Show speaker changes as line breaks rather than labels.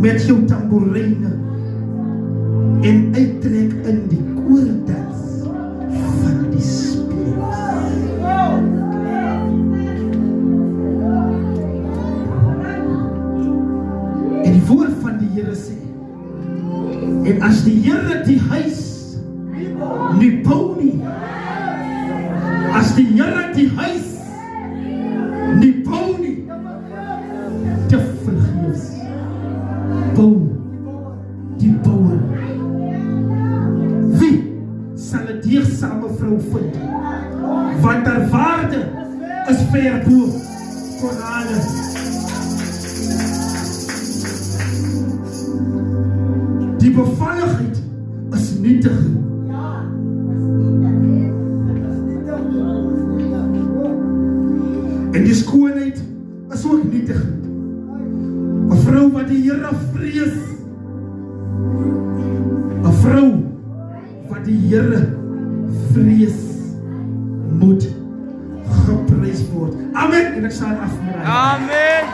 met jou tamboerine en uittrek in die koordans van die Spirit. En die woord van die Here sê, en as die Here die huis nie bou nie, as die Here die huis nie bou nie, te vergeefs bou die bouer. Wie sal 'n deegsame vrou vind? Want haar waarde is ver bo korale. Die bevalligheid is nietig. En die skoonheid is ook nietig. 'n vrou wat die Here vrees. 'n vrou wat die Here vrees moet geprys word. Amen. En ek sal afraai.
Amen.